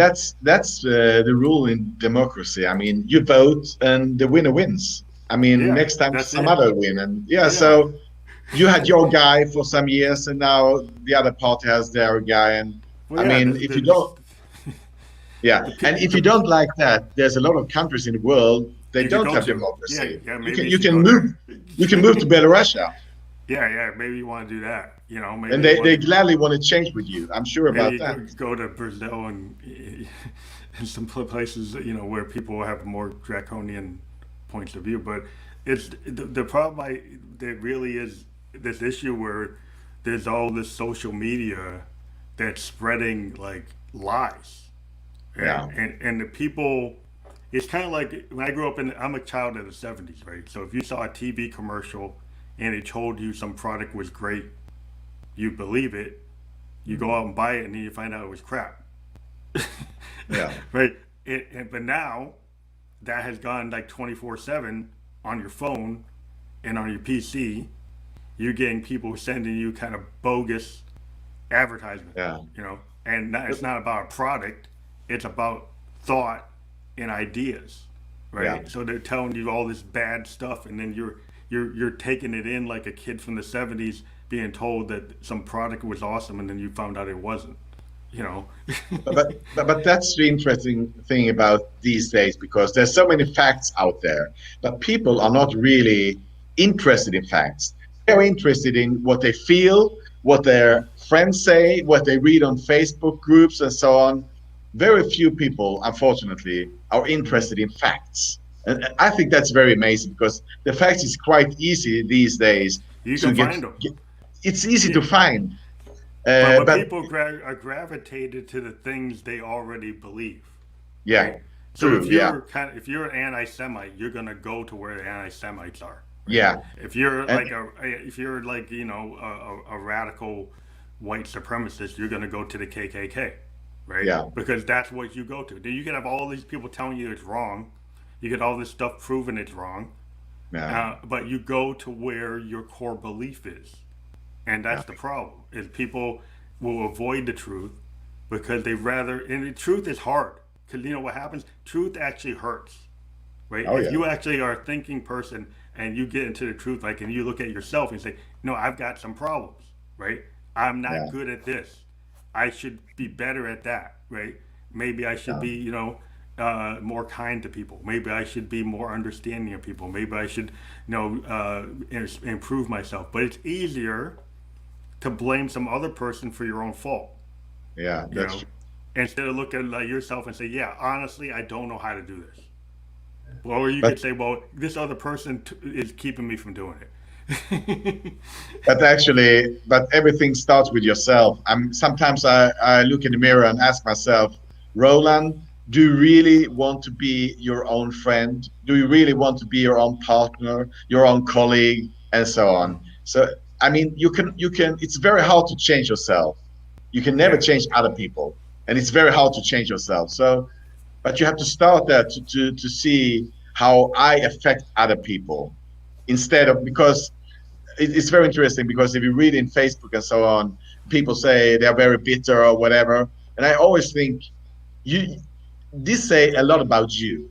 that's the rule in democracy. I mean, you vote and the winner wins. I mean, Yeah, next time that's some it. other win, and yeah. Yeah. So you had your guy for some years, and now the other party has their guy. And Well, I yeah. mean, if you don't, yeah, and if you The don't like that, there's a lot of countries in the world they you could don't go have to. Yeah, democracy. yeah. You Maybe can you you should can go move there. you can move to Belarus, Yeah, yeah. Maybe you want to do that. and Maybe you they want to. gladly want to change with you. I'm sure Maybe about you that. go to Brazil and and some places where people have more draconian points of view. But it's the problem. There really is this issue where there's all this social media that's spreading like lies, Yeah, and the people. It's kind of like when I grew up I'm a child of the '70s, right? So if you saw a TV commercial and it told you some product was great, you believe it, you go out and buy it, and then you find out it was crap. Yeah. Right? But now that has gone like 24/7 on your phone and on your PC. You're getting people sending you kind of bogus advertisement. Yeah. You know, and it's not about a product; it's about thought and ideas, right? Yeah. So they're telling you all this bad stuff, and then you're taking it in like a kid from the '70s being told that some product was awesome, and then you found out it wasn't. You know. But that's the interesting thing about these days, because there's so many facts out there, but people are not really interested in facts. They're interested in what they feel, what their friends say, what they read on Facebook groups and so on. Very few people, unfortunately, are interested in facts. And I think that's very amazing, because the facts is quite easy these days. You can find them. It's easy to find. But But people are gravitated to the things they already believe. yeah, Right? So true. if you're Yeah, if you're an anti-Semite, you're gonna go to where the anti-Semites are. yeah, If you're and like a radical white supremacist, you're gonna go to the KKK, right? yeah, Because that's what you go to. Then you can have all these people telling you it's wrong. You get all this stuff proving it's wrong. yeah, But you go to where your core belief is. And that's the problem, is people will avoid the truth because they rather, and the truth is hard. Because you know what happens? Truth actually hurts, right? Oh If yeah, you actually are a thinking person and you get into the truth, like, and you look at yourself and say, no, I've got some problems, right? I'm not yeah, good at this. I should be better at that, right? Maybe I should yeah, be, more kind to people. Maybe I should be more understanding of people. Maybe I should, improve myself. But it's easier to blame some other person for your own fault, yeah. you That's know, true. instead of looking at yourself and say, yeah, honestly, I don't know how to do this. Well, or you could But say, well, this other person is keeping me from doing it. but everything starts with yourself. Sometimes I look in the mirror and ask myself, Roland, do you really want to be your own friend? Do you really want to be your own partner, your own colleague, and so on? So I mean, it's very hard to change yourself. You can never Yeah, change other people, and it's very hard to change yourself. So, but you have to start there to see how I affect other people, instead of, because it's very interesting, because if you read in Facebook and so on, people say they're very bitter or whatever, and I always think, you this say a lot about you.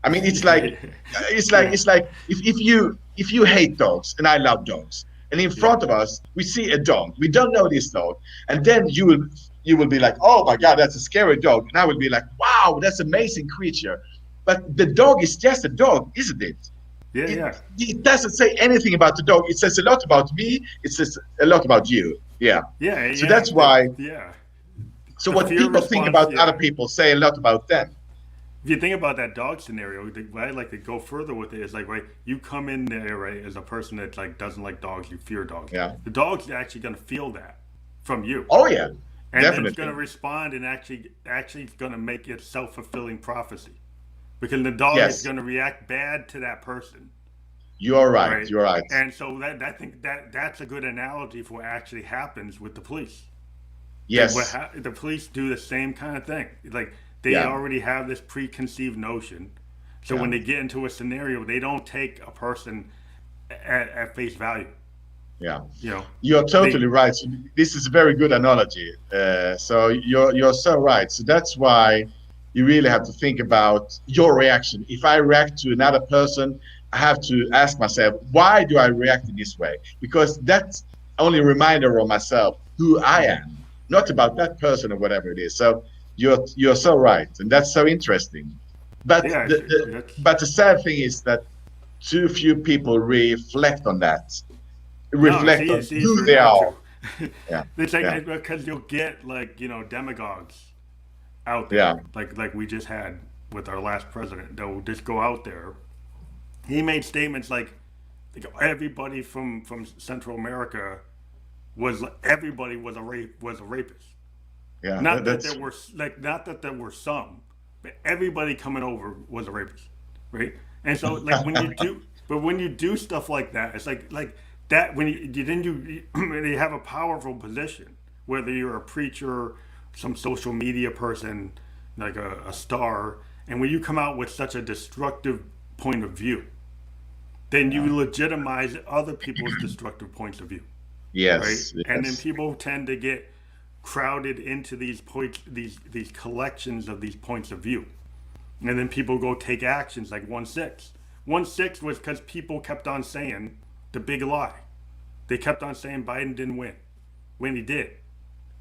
I mean, yeah, it's like if you hate dogs and I love dogs, and in yeah, front of us we see a dog, we don't know this dog, and then you will be like, oh my God, that's a scary dog, and I will be like, wow, that's an amazing creature. But the dog is just a dog, isn't it? yeah, It yeah, it doesn't say anything about the dog. It says a lot about me. It says a lot about you. Yeah. yeah, So yeah, that's why. yeah. So The what fear people think response, about other yeah. people say a lot about them. If you think about that dog scenario, what I'd like to go further with it is like, right, you come in there, right, as a person that like doesn't like dogs, you fear dogs. Yeah. The dog's actually going to feel that from you, Oh yeah, and then it's going definitely. to respond and actually it's going to make it self-fulfilling prophecy, because the dog is Yes, going to react bad to that person, you are right. right? You are right. And so that I think that's a good analogy for what actually happens with the police. Yes. The police do the same kind of thing. Like they Yeah. already have this preconceived notion, so Yeah. when they get into a scenario, they don't take a person at face value. Yeah. You know, You're they totally right. So this is a very good analogy. So you're so right. So that's why you really have to think about your reaction. If I react to another person, I have to ask myself, why do I react in this way? Because that's only a reminder of myself who I am, not about that person or whatever it is. So you're so right, and that's so interesting. But yeah, that's the sad thing is that too few people reflect on that, no. reflect on See, it's who very they not are. true. Yeah, It's yeah, like because you'll get like demagogues out yeah, there, like we just had with our last president. They'll just go out there. He made statements like everybody from Central America everybody was a rapist. yeah. Not that That's there were not that there were some, but everybody coming over was a rapist, right? And so like when you do, But when you do stuff like that, it's like that when you have a powerful position, whether you're a preacher, some social media person, like a star, and when you come out with such a destructive point of view, then you legitimize other people's destructive points of view. Yes, Right? yes. And then people tend to get crowded into these points, these collections of these points of view. And then people go take actions like 1/6. 1/6 was because people kept on saying the big lie. They kept on saying Biden didn't win when he did.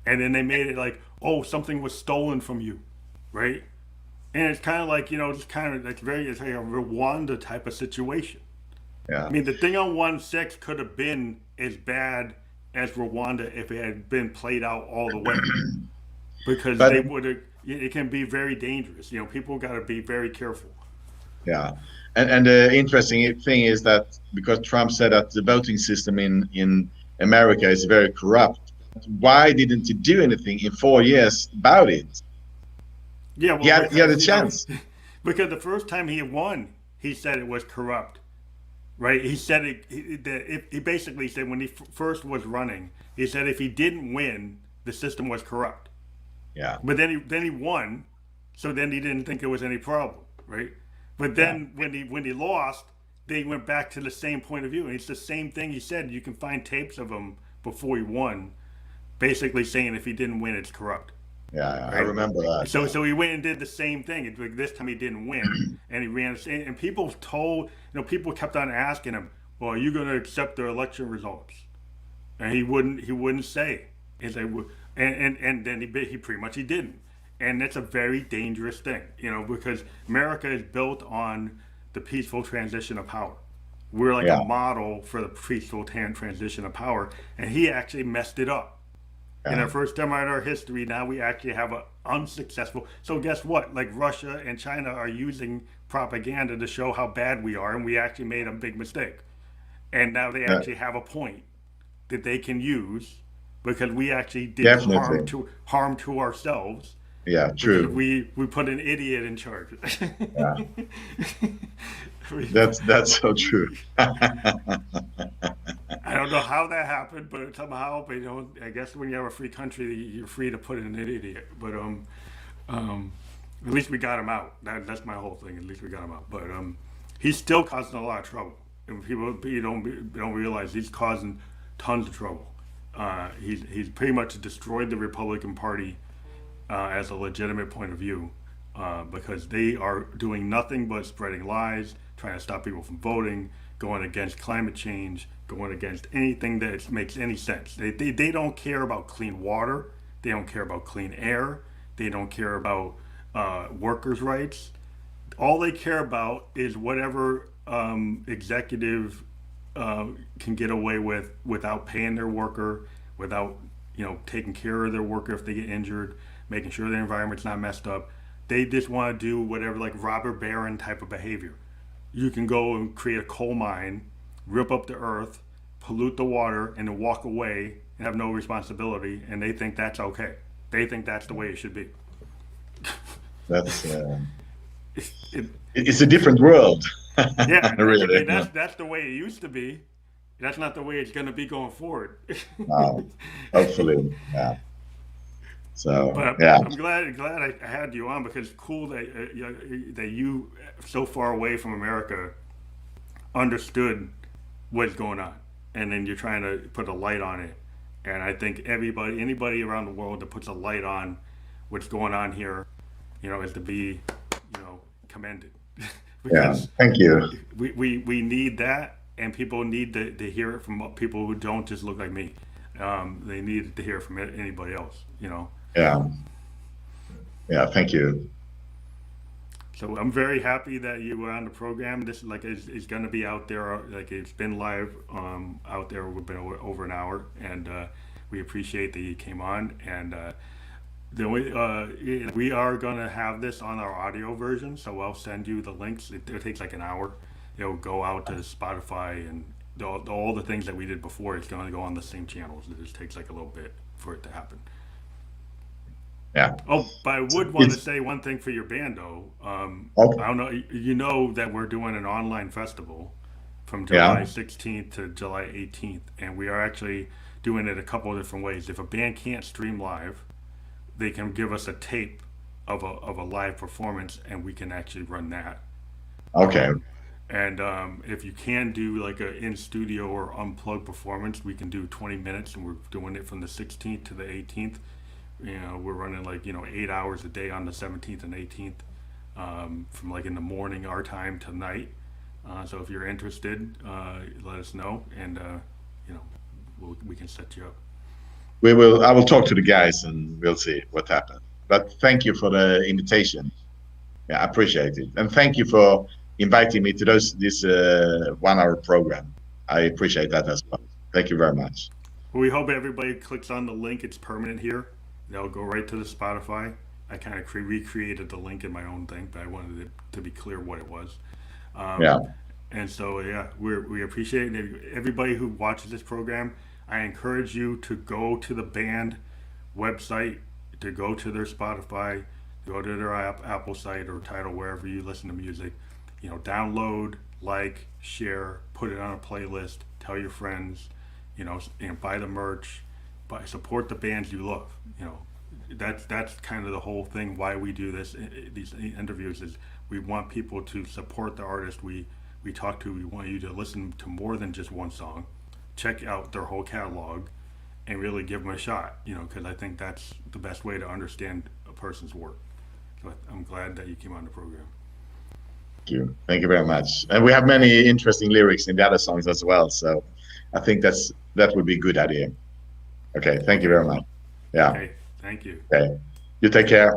And then they made it like, oh, something was stolen from you, right? And it's kind of like, it's kind of like it's like a Rwanda type of situation. Yeah. I mean, the thing on 1/6 could have been as bad as Rwanda if it had been played out all the way, because they would have. It can be very dangerous. People got to be very careful. Yeah, and the interesting thing is that because Trump said that the voting system in America is very corrupt, why didn't he do anything in 4 years about it? Yeah, well, he had a chance. Because the first time he won, he said it was corrupt, right? He said he basically said when he first was running, he said if he didn't win, the system was corrupt. Yeah. But then he won, so then he didn't think there was any problem, right? But then when he lost, they went back to the same point of view, and it's the same thing he said. You can find tapes of him before he won, basically saying if he didn't win, it's corrupt. Yeah, Right? I remember that. So he went and did the same thing. It's like this time he didn't win, and he ran. And people people kept on asking him, "Well, are you going to accept the election results?" And he wouldn't say. He's like, and then he pretty much he didn't. And that's a very dangerous thing, because America is built on the peaceful transition of power. We're like a model for the peaceful transition of power, and he actually messed it up. In our first time in our history, now we actually have an unsuccessful. So guess what? Like Russia and China are using propaganda to show how bad we are, and we actually made a big mistake. And now they actually have a point that they can use because we actually did harm to ourselves. Yeah, true. We put an idiot in charge. Yeah. That's so true. I don't know how that happened, but somehow, I guess when you have a free country, you're free to put in an idiot. But at least we got him out. That's my whole thing. At least we got him out. But he's still causing a lot of trouble. And people don't realize he's causing tons of trouble. He's pretty much destroyed the Republican Party as a legitimate point of view, because they are doing nothing but spreading lies, trying to stop people from voting, going against climate change, going against anything that makes any sense. They don't care about clean water. They don't care about clean air. They don't care about workers' rights. All they care about is whatever executive can get away with without paying their worker, without taking care of their worker if they get injured, making sure their environment's not messed up. They just want to do whatever, like robber baron type of behavior. You can go and create a coal mine, rip up the earth, pollute the water, and then walk away and have no responsibility, and they think that's okay. They think that's the way it should be. That's it's a different world. Yeah, really. That's the way it used to be. That's not the way it's going to be going forward. Wow. Hopefully, yeah. So but yeah, I'm glad I had you on, because it's cool that you so far away from America understood what's going on, and then you're trying to put a light on it. And I think anybody around the world that puts a light on what's going on here, is to be, commended. Because thank you. We need that, and people need to hear it from people who don't just look like me. They need to hear it from anybody else, Yeah. Thank you. So I'm very happy that you were on the program. This is going to be out there. Like, it's been live out there. We've been over an hour, and we appreciate that you came on. And we are going to have this on our audio version, so I'll send you the links. It takes like an hour. It'll go out to Spotify and all the things that we did before. It's going to go on the same channels. It just takes like a little bit for it to happen. Yeah. Oh, but I would want to say one thing for your band, though. Okay. I don't know. That we're doing an online festival from Yeah. July 16th to July 18th, and we are actually doing it a couple of different ways. If a band can't stream live, they can give us a tape of a live performance, and we can actually run that. Okay. And if you can do like a in studio or unplugged performance, we can do 20 minutes, and we're doing it from the 16th to the 18th. We're running like 8 hours a day on the 17th and 18th, from like in the morning our time to night. So if you're interested, let us know, and we can set you up. I will talk to the guys and we'll see what happens. But thank you for the invitation. Yeah, I appreciate it. And thank you for inviting me to this 1 hour program. I appreciate that as well. Thank you very much. Well, we hope everybody clicks on the link. It's permanent here. They'll go right to the Spotify. I kind of recreated the link in my own thing, but I wanted it to be clear what it was. Yeah. And so, yeah, we appreciate it. Everybody who watches this program, I encourage you to go to the band website, to go to their Spotify, go to their Apple site or Tidal, wherever you listen to music. Download, like, share, put it on a playlist, tell your friends, and buy the merch, support the bands you love. That's kind of the whole thing why we do these interviews is we want people to support the artist we talk to. We want you to listen to more than just one song, check out their whole catalog, and really give them a shot, because I think that's the best way to understand a person's work. So I'm glad that you came on the program. Thank you very much. And we have many interesting lyrics in the other songs as well, so I think that would be a good idea. Okay, thank you very much. Yeah. Okay, thank you. Okay, you take care.